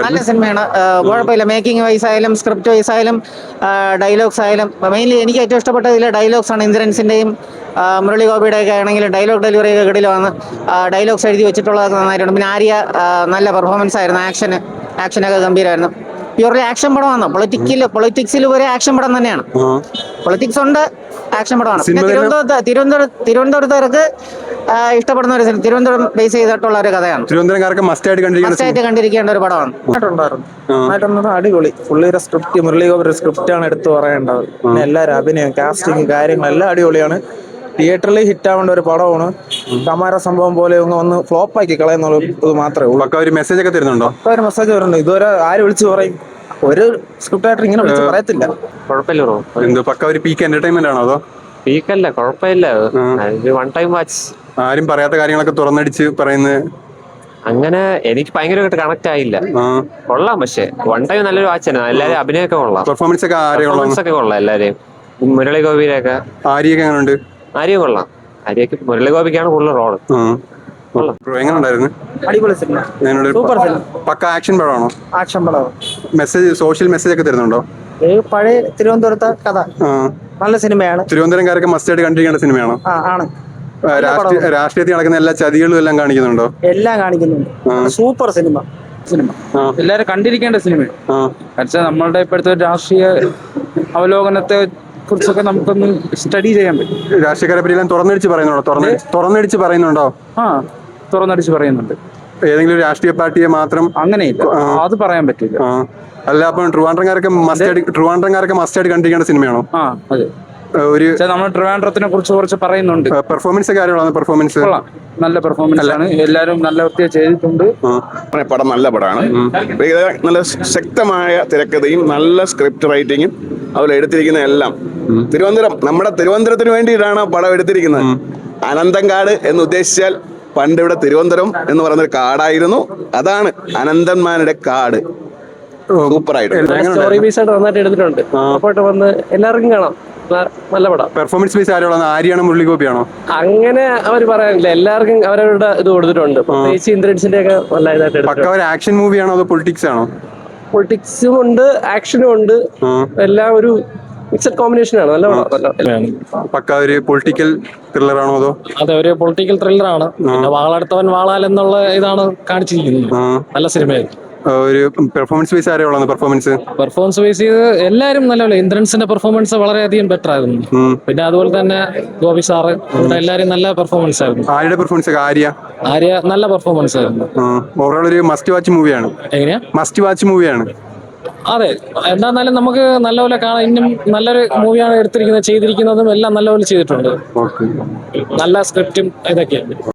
നല്ല സിനിമയാണ്. കുഴപ്പമില്ല. മേക്കിംഗ് വൈസ് ആയാലും സ്ക്രിപ്റ്റ് വൈസ് ആയാലും ഡയലോഗ്സ് ആയാലും മെയിൻലി എനിക്ക് ഏറ്റവും ഇഷ്ടപ്പെട്ടതിൽ ഡയലോഗ്സ് ആണ്. ഇന്ദ്രൻസിൻ്റെയും മുരളി ഗോപിയുടെ ഒക്കെ ആണെങ്കിലും ഡയലോഗ് ഡെലിവറി ഒക്കെ കിടിലമാണ്. ഡയലോഗ്സ് എഴുതി വെച്ചിട്ടുള്ളതൊക്കെ നന്നായിട്ടുണ്ട്. പിന്നെ ആര്യ നല്ല പെർഫോമൻസ് ആയിരുന്നു. ആക്ഷനൊക്കെ ഗംഭീരമായിരുന്നു. പ്യൂർലി ആക്ഷൻ പടമാണ്. പൊളിറ്റിക്സിൽ ഒരു ആക്ഷൻ പടം തന്നെയാണ്. പൊളിറ്റിക്സ് ഉണ്ട്, ആക്ഷൻ പടമാണ്. പിന്നെ തിരുവനന്തപുരത്തുകാർക്ക് ഇഷ്ടപ്പെടുന്ന ഒരു തിരുവനന്തപുരം ബേസ് ചെയ്തിട്ടുള്ള ഒരു കഥയാണ്. തിരുവനന്തപുരംകാർക്ക് മസ്റ്റ് ആയിട്ട് കണ്ടിരിക്കേണ്ട ഒരു പടമാണ്. അടിപൊളി. പുള്ളിയുടെ സ്ക്രിപ്റ്റ്, മുരളി ഗോപിയുടെ സ്ക്രിപ്റ്റ് ആണ് എടുത്തു പറയേണ്ടത്. പിന്നെ എല്ലാവരും അഭിനയം, കാസ്റ്റിംഗ്, കാര്യങ്ങളെല്ലാം അടിപൊളിയാണ്. തിയേറ്ററിൽ ഹിറ്റ് ആവേണ്ട ഒരു പടമാണ്. കമാര സംഭവം പോലെ ഒന്ന് ഫ്ലോപ്പ് ആക്കി കളയുന്നുള്ള ഇത് മാത്രമേ ഉള്ളൂ. ഒരു മെസ്സേജ് ഒക്കെ തരുന്നുണ്ടോ? ഒരു മെസ്സേജ് വരുന്നുണ്ട്. ഇതുവരെ ആര് വിളിച്ചു പറയും? ഒരു സ്ക്രിപ്റ്റ് ആയിട്ട് ഇങ്ങനെ വിളിച്ച് പറയത്തില്ല. കുഴപ്പമില്ല. പക്ക ഒരു പീക്ക് എന്റർടൈൻമെന്റ് ആണോ അതോ? പീക്കല്ല, കുഴപ്പമില്ല. One time watch. ആരും പറയാത്ത കാര്യങ്ങളൊക്കെ തുറന്നടിച്ച് പറയുന്നത് അങ്ങനെ എനിക്ക് ഭയങ്കരമായിട്ട് കണക്ട് ആയില്ല. കൊള്ളാം, പക്ഷെ വൺ ടൈം നല്ലൊരു വാച്ച് തന്നെ. എല്ലാരും അഭിനയൊക്കെ കൊള്ളാം. പെർഫോമൻസ് ഒക്കെ കൊള്ളാം എല്ലാരെയും. മുരളി ഗോപിയിലൊക്കെ. ആര്യയൊക്കെ എങ്ങനെയുണ്ട്? ആര്യ കൊള്ളാം. ആര്യക്ക് മുരളി ഗോപിക്കാണ് കൂടുതൽ റോള്. എങ്ങനെയുണ്ടായിരുന്നു? അടിപൊളി സിനിമ, സൂപ്പർ സിനിമ. പക്ക ആക്ഷൻ പടമാണോ? ആക്ഷൻ പടം. മെസ്സേജ്, സോഷ്യൽ മെസ്സേജ് ഒക്കെ തരുന്നുണ്ടോ? പഴയ തിരുവനന്തപുരത്തെ കഥ. നല്ല സിനിമയാണ്. തിരുവനന്തപുരംകാരൊക്കെ മസ്റ്റ് ആയിട്ട് കണ്ടിരിക്കേണ്ട സിനിമയാണോ? ആണ്. രാഷ്ട്രീയത്തിൽ നടക്കുന്ന എല്ലാ ചതികളും എല്ലാം കാണിക്കുന്നുണ്ടോ? എല്ലാം കാണിക്കുന്നുണ്ട്. Super cinema. എല്ലാരും കണ്ടിരിക്കേണ്ട സിനിമ. നമ്മളുടെ ഇപ്പോഴത്തെ രാഷ്ട്രീയ അവലോകനത്തെ കുറിച്ചൊക്കെ നമുക്കൊന്ന് സ്റ്റഡി ചെയ്യാൻ പറ്റും. രാഷ്ട്രീയക്കാരെ പറ്റി എല്ലാം തുറന്നടിച്ച് പറയുന്നുണ്ടോ? തുറന്നടിച്ച് പറയുന്നുണ്ട്. ഏതെങ്കിലും രാഷ്ട്രീയ പാർട്ടിയെ മാത്രം അങ്ങനെയില്ല, അത് പറയാൻ പറ്റില്ല. അല്ല, അപ്പം ട്രിവാൻഡ്രംകാരൊക്കെ മസ്റ്റ് ആയിട്ട് കണ്ടിരിക്കേണ്ട സിനിമയാണോ? അതെ. നമ്മൾ ട്രിവാൻഡ്രത്തിനെ കുറിച്ച് കുറച്ച് പറയുന്നുണ്ട്. പെർഫോമൻസ് കാര്യങ്ങളാണ്. പെർഫോമൻസ് നല്ല പെർഫോമൻസ് ആണ്. എല്ലാരും നല്ല വൃത്തിയായി ചെയ്തിട്ടുണ്ട്. പടം നല്ല പടമാണ്. നല്ല ശക്തമായ തിരക്കഥയും നല്ല സ്ക്രിപ്റ്റ് റൈറ്റിങ്ങും അവർ എടുത്തിരിക്കുന്ന എല്ലാം നമ്മുടെ തിരുവനന്തപുരത്തിന് വേണ്ടിയിട്ടാണ് പടം എടുത്തിരിക്കുന്നത്. അനന്തൻകാട് എന്ന് ഉദ്ദേശിച്ചാൽ പണ്ട് ഇവിടെ തിരുവനന്തപുരം എന്ന് പറയുന്നൊരു കാടായിരുന്നു. അതാണ് അനന്തന്മാരുടെ കാട്. സൂപ്പറായിട്ട് സ്റ്റോറി ബേസ് ആയിട്ട് നന്നായിട്ട് എടുത്തിട്ടുണ്ട്. വന്ന് എല്ലാവർക്കും കാണാം. നല്ല പടം. പെർഫോമൻസ് ബേസ് ആര്യാണോ മുരളി ഗോപിയാണോ? അങ്ങനെ അവർ പറയാനില്ല. എല്ലാവർക്കും അവരവരുടെ ഇത് കൊടുത്തിട്ടുണ്ട്. പ്രത്യേകിച്ച് ഇന്ദ്രൻസിന്റെ ഒക്കെ നല്ല ഇതായിട്ട്. പക്ക ഒരു ആക്ഷൻ മൂവിയാണോ അതോ പൊളിറ്റിക്സ് ആണോ? പൊളിറ്റിക്സും ഉണ്ട്, ആക്ഷനും ഉണ്ട്. എല്ലാം ഒരു മിക്സഡ് കോമ്പിനേഷൻ ആണ്. നല്ല പടം. പക്ക ഒരു പൊളിറ്റിക്കൽ ത്രില്ലർ ആണോ അതോ? അതെ, ഒരു പൊളിറ്റിക്കൽ ത്രില്ലർ ആണ്. വാളെടുത്തവൻ വാളാൽ എന്നുള്ള ഇതാണ് കാണിച്ചിരിക്കുന്നത്. നല്ല സിനിമയായിരുന്നു. ഒരു പെർഫോമൻസ് ബേസ് പെർഫോമൻസ് ബേസ് ചെയ്ത് എല്ലാവരും നല്ല ഇന്ദ്രൻസിന്റെ പെർഫോമൻസ് വളരെയധികം ബെറ്റർ ആയിരുന്നു. പിന്നെ അതുപോലെ തന്നെ ഗോപി സാറ്, എല്ലാവരും നല്ല പെർഫോമൻസ് ആയിരുന്നു. ആരുടെ പെർഫോമൻസ്? ആര്യ നല്ല പെർഫോമൻസ് ആയിരുന്നു. ഓവറോൾ ഒരു മസ്റ്റ് വാച്ച് മൂവിയാണ്. എങ്ങനെയാ? മസ്റ്റ് വാച്ച് മൂവിയാണ്. അതെ, എന്താന്നാലും നമുക്ക് നല്ലപോലെ കാണാം. ഇന്നും നല്ലൊരു മൂവിയാണ് ചെയ്തിരിക്കുന്നതും എല്ലാം നല്ലപോലെ ചെയ്തിട്ടുണ്ട്. നല്ല സ്ക്രിപ്റ്റും ഇതൊക്കെയാണ്.